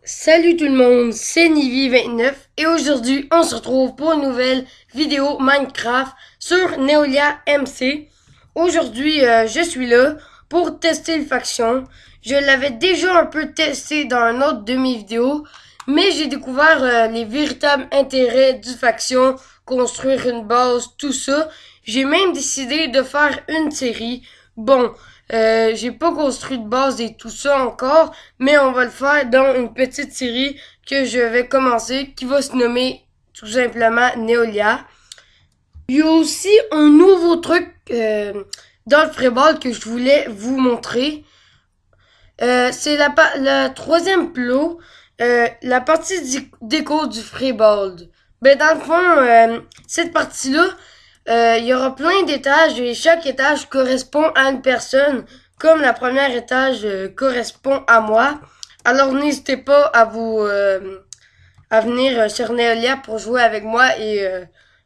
Salut tout le monde, c'est Nivy29 et aujourd'hui on se retrouve pour une nouvelle vidéo Minecraft sur Neolia MC. Aujourd'hui je suis là pour tester le faction. Je l'avais déjà un peu testé dans un autre de mes vidéos, mais j'ai découvert les véritables intérêts du faction, construire une base, tout ça. J'ai même décidé de faire une série. Bon, j'ai pas construit de base et tout ça encore, mais on va le faire dans une petite série que je vais commencer, qui va se nommer tout simplement Neolia. Il y a aussi un nouveau truc dans le Freeball que je voulais vous montrer. C'est la troisième plot, la partie déco du Freeball. Ben dans le fond, cette partie-là, il y aura plein d'étages et chaque étage correspond à une personne, comme la première étage correspond à moi. Alors n'hésitez pas à venir sur Neolia pour jouer avec moi et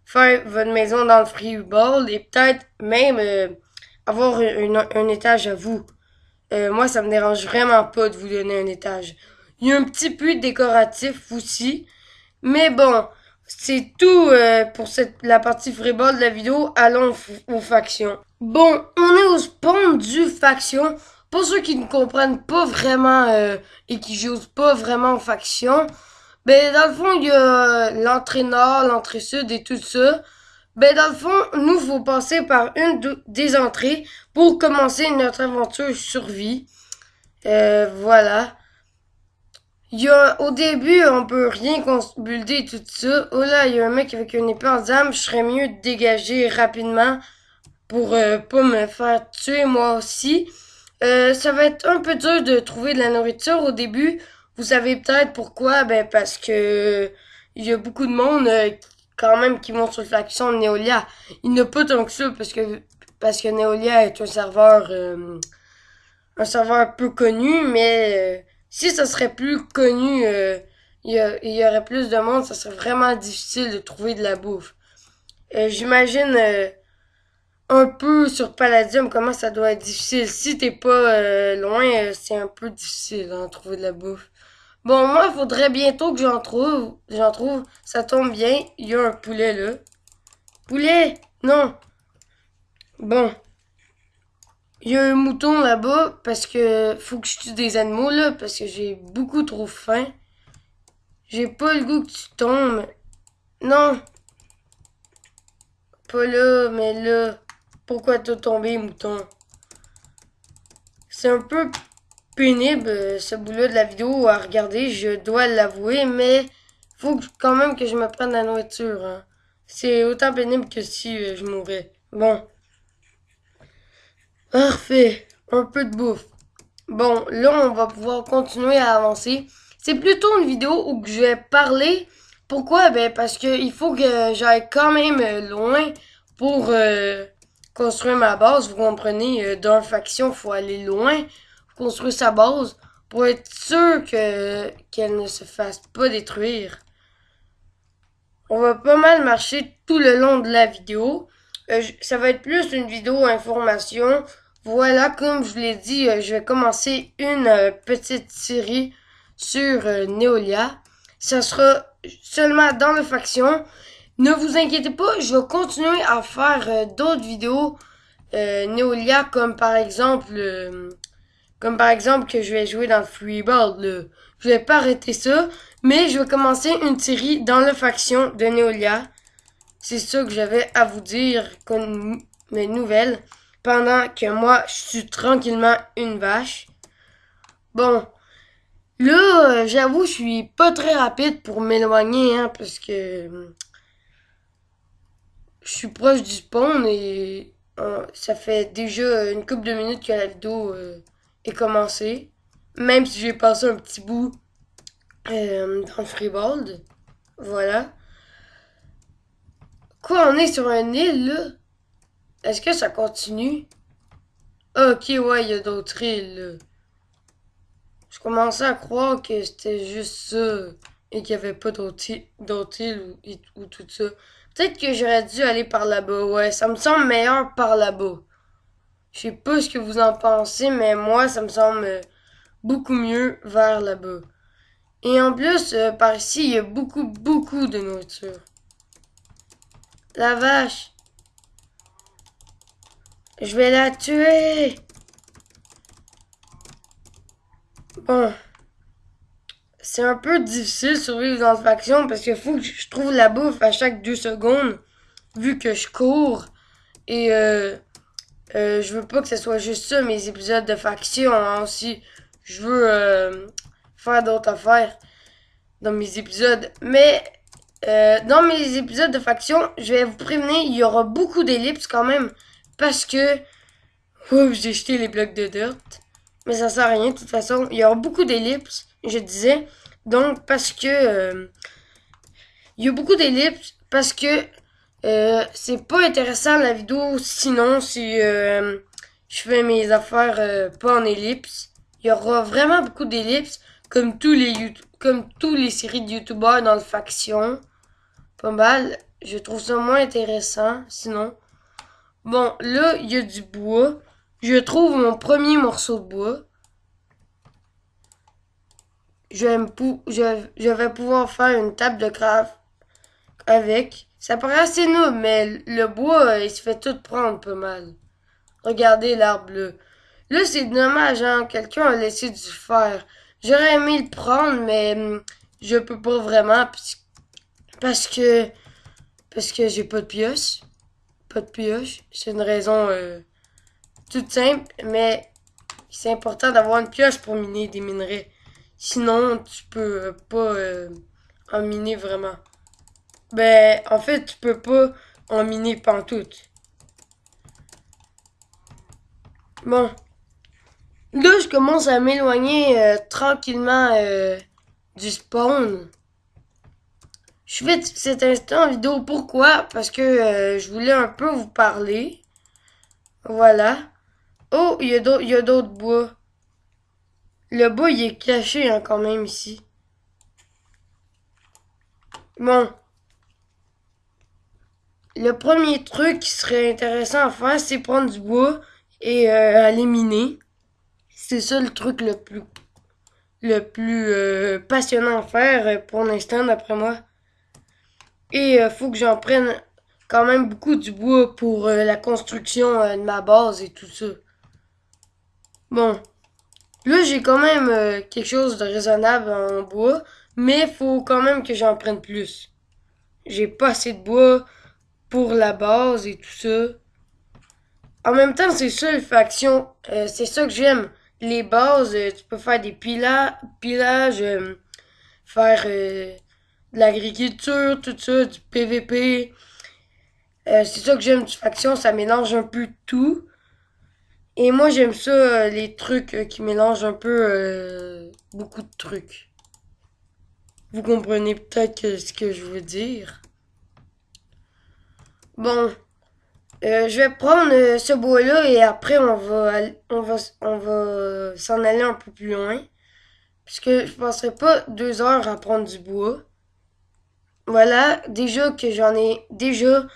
faire votre maison dans le Freeball et peut-être même avoir un étage à vous. Moi, ça me dérange vraiment pas de vous donner un étage. Il y a un petit puits décoratif aussi. Mais bon, c'est tout pour la partie freeball de la vidéo. Allons aux factions. Bon, on est au spawn du faction. Pour ceux qui ne comprennent pas vraiment et qui jouent pas vraiment aux factions, ben dans le fond, il y a l'entrée nord, l'entrée sud et tout ça. Ben dans le fond, nous faut passer par des entrées pour commencer notre aventure survie. Voilà. Au début, on peut rien builder et tout ça. Oh là, il y a un mec avec une épée en diamant. Je serais mieux de dégager rapidement pour pas me faire tuer moi aussi. Ça va être un peu dur de trouver de la nourriture au début. Vous savez peut-être pourquoi? Ben parce que il y a beaucoup de monde quand même qui vont sur la faction de Neolia. Il n'y en a pas tant que ça parce que Neolia est un serveur peu connu, mais si ça serait plus connu, il y aurait plus de monde, ça serait vraiment difficile de trouver de la bouffe. J'imagine un peu sur Palladium comment ça doit être difficile. Si t'es pas loin, c'est un peu difficile d'en trouver de la bouffe. Bon, moi, il faudrait bientôt que j'en trouve. Ça tombe bien, il y a un poulet là. Poulet! Non! Bon, il y a un mouton là-bas parce que faut que je tue des animaux là parce que j'ai beaucoup trop faim. J'ai pas le goût que tu tombes. Non, pas là, mais là. Pourquoi t'as tombé, mouton? C'est un peu pénible ce bout-là de la vidéo à regarder, je dois l'avouer, mais faut quand même que je me prenne la nourriture. Hein. C'est autant pénible que si je mourais. Bon, parfait. Un peu de bouffe. Bon, là, on va pouvoir continuer à avancer. C'est plutôt une vidéo où je vais parler. Pourquoi? Ben, parce que il faut que j'aille quand même loin pour construire ma base. Vous comprenez, d'un faction, faut aller loin pour construire sa base pour être sûr qu'elle ne se fasse pas détruire. On va pas mal marcher tout le long de la vidéo. Ça va être plus une vidéo information. Voilà, comme je vous l'ai dit, je vais commencer une petite série sur Neolia. Ça sera seulement dans la faction. Ne vous inquiétez pas, je vais continuer à faire d'autres vidéos Neolia comme par exemple que je vais jouer dans le Freebird. Là. Je vais pas arrêter ça, mais je vais commencer une série dans la faction de Neolia. C'est ça que j'avais à vous dire comme mes nouvelles. Pendant que moi, je suis tranquillement une vache. Bon, là, j'avoue, je suis pas très rapide pour m'éloigner, hein, parce que je suis proche du spawn et ça fait déjà une couple de minutes que la vidéo est commencée. Même si j'ai passé un petit bout dans le Freebold. Voilà. Quoi, on est sur un île, là? Est-ce que ça continue? Ok, ouais, il y a d'autres îles, là. Je commençais à croire que c'était juste ça et qu'il n'y avait pas d'autres îles ou tout ça. Peut-être que j'aurais dû aller par là-bas, ouais. Ça me semble meilleur par là-bas. Je sais pas ce que vous en pensez, mais moi, ça me semble beaucoup mieux vers là-bas. Et en plus, par ici, il y a beaucoup de nourriture. La vache. Je vais la tuer. Bon. C'est un peu difficile de survivre dans cette faction parce qu'il faut que je trouve la bouffe à chaque 2 secondes. Vu que je cours. Et je veux pas que ce soit juste ça, mes épisodes de faction. Hein, aussi, je veux faire d'autres affaires dans mes épisodes. Mais dans mes épisodes de faction, je vais vous prévenir, il y aura beaucoup d'ellipses quand même. Parce que... Oups, j'ai jeté les blocs de dirt. Mais ça sert à rien, de toute façon. Il y aura beaucoup d'ellipses, je disais. Donc, parce que... il y a beaucoup d'ellipses, parce que c'est pas intéressant la vidéo sinon si je fais mes affaires pas en ellipse. Il y aura vraiment beaucoup d'ellipses, comme comme tous les séries de youtubeurs dans le faction. Pas mal. Je trouve ça moins intéressant, sinon. Bon, là, il y a du bois. Je trouve mon premier morceau de bois. Je vais pouvoir faire une table de craft avec. Ça paraît assez noob, mais le bois, il se fait tout prendre pas mal. Regardez l'arbre bleu. Là, c'est dommage, hein. Quelqu'un a laissé du fer. J'aurais aimé le prendre, mais je peux pas vraiment parce que parce que j'ai pas de pioche. Pas de pioche. C'est une raison toute simple, mais c'est important d'avoir une pioche pour miner des minerais. Sinon, tu peux pas en miner vraiment. Ben, en fait, tu peux pas en miner pantoute. Bon. Là, je commence à m'éloigner tranquillement du spawn. Je fais cet instant vidéo pourquoi? Parce que je voulais un peu vous parler. Voilà. Oh, il y a d'autres bois. Le bois, il est caché hein, quand même ici. Bon. Le premier truc qui serait intéressant à faire, c'est prendre du bois et aller miner. C'est ça le truc le plus passionnant à faire pour l'instant, d'après moi. Et faut que j'en prenne quand même beaucoup du bois pour la construction de ma base et tout ça. Bon, là j'ai quand même quelque chose de raisonnable en bois, mais faut quand même que j'en prenne plus. J'ai pas assez de bois pour la base et tout ça. En même temps, c'est ça le faction, c'est ça que j'aime. Les bases, tu peux faire des pilages, faire de l'agriculture, tout ça, du PVP. C'est ça que j'aime du faction, ça mélange un peu tout. Et moi j'aime ça, les trucs qui mélangent un peu beaucoup de trucs. Vous comprenez peut-être ce que je veux dire. Bon, je vais prendre ce bois-là et après on va s'en aller un peu plus loin. Puisque je passerai pas 2 heures à prendre du bois. Voilà, déjà que j'en ai déjà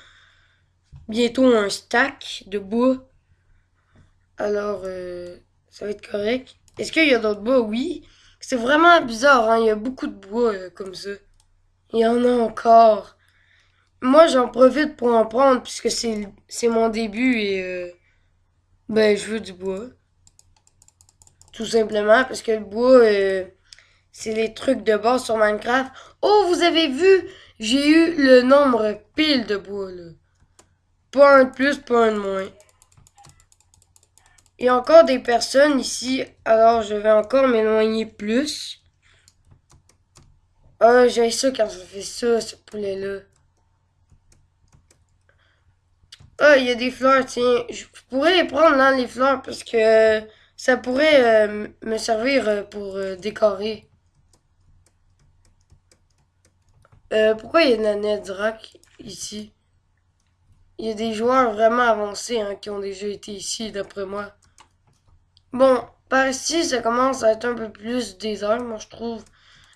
bientôt un stack de bois. Alors, ça va être correct. Est-ce qu'il y a d'autres bois? Oui. C'est vraiment bizarre, hein. Il y a beaucoup de bois comme ça. Il y en a encore. Moi, j'en profite pour en prendre puisque c'est mon début et ben je veux du bois. Tout simplement parce que le bois c'est les trucs de base sur Minecraft. Oh, vous avez vu? J'ai eu le nombre pile de bois là. Pas un de plus, pas un de moins. Il y a encore des personnes ici, alors je vais encore m'éloigner plus. Ah, j'ai ça quand je fais ça, ce poulet-là. Ah, il y a des fleurs, tiens. Je pourrais les prendre là, les fleurs, parce que ça pourrait me servir pour décorer. Pourquoi il y a de la netherrack ici? Il y a des joueurs vraiment avancés hein, qui ont déjà été ici, d'après moi. Bon, par ici, ça commence à être un peu plus désert, moi je trouve.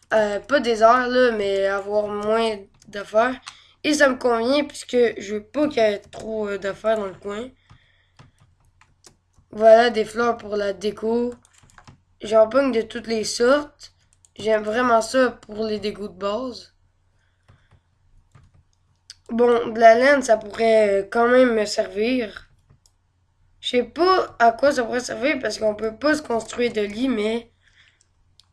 Pas désert, là, mais avoir moins d'affaires. Et ça me convient, puisque je veux pas qu'il y ait trop d'affaires dans le coin. Voilà, des fleurs pour la déco. J'en pogne de toutes les sortes. J'aime vraiment ça pour les dégâts de base. Bon, de la laine, ça pourrait quand même me servir. Je sais pas à quoi ça pourrait servir parce qu'on peut pas se construire de lit, mais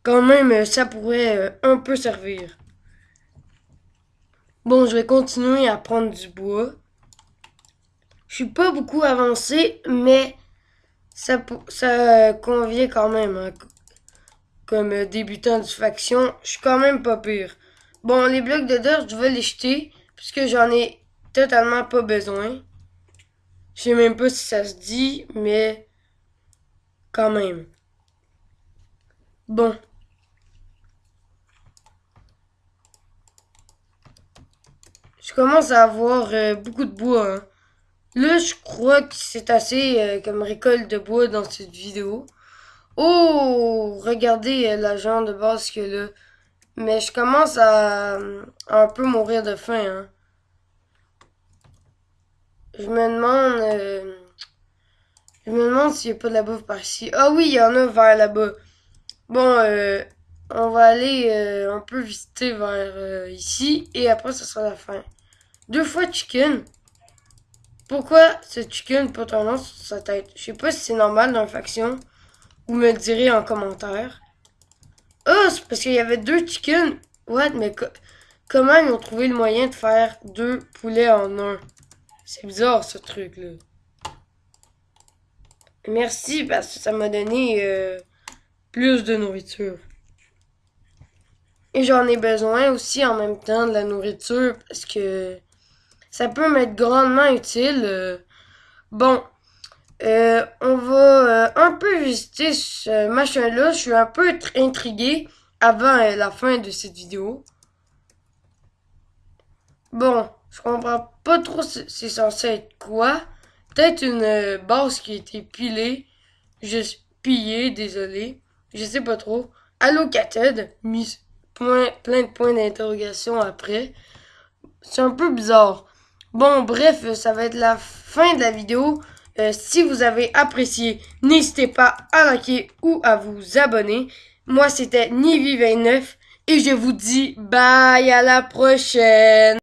quand même, ça pourrait un peu servir. Bon, je vais continuer à prendre du bois. Je suis pas beaucoup avancé, mais ça convient quand même, hein. Comme débutant du faction, je suis quand même pas pire. Bon, les blocs de dirt, je vais les jeter, puisque j'en ai totalement pas besoin. Je sais même pas si ça se dit, mais quand même. Bon. Je commence à avoir beaucoup de bois, hein. Là, je crois que c'est assez comme récolte de bois dans cette vidéo. Oh, regardez la genre de base que là. Mais je commence à un peu mourir de faim, hein. Je me demande, je me demande s'il n'y a pas de la bouffe par ici. Ah oui, il y en a vers là-bas. Bon, on va aller un peu visiter vers ici et après ce sera la fin. 2 fois chicken. Pourquoi ce chicken pas ton nom sur sa tête? Je sais pas si c'est normal dans la faction. Vous me le direz en commentaire. Oh, c'est parce qu'il y avait 2 chickens. What? Mais comment ils ont trouvé le moyen de faire 2 poulets en un? C'est bizarre ce truc-là. Merci parce que ça m'a donné plus de nourriture. Et j'en ai besoin aussi en même temps de la nourriture parce que ça peut m'être grandement utile. Bon, on va un peu visiter ce machin-là. Je suis un peu intrigué avant la fin de cette vidéo. Bon, je comprends pas trop c'est censé être quoi. Peut-être une base qui a été pilée. Juste pillée, désolé. Je sais pas trop. Allocated, mis plein de points d'interrogation après. C'est un peu bizarre. Bon, bref, ça va être la fin de la vidéo. Si vous avez apprécié, n'hésitez pas à liker ou à vous abonner. Moi, c'était Nivi29 et je vous dis bye à la prochaine.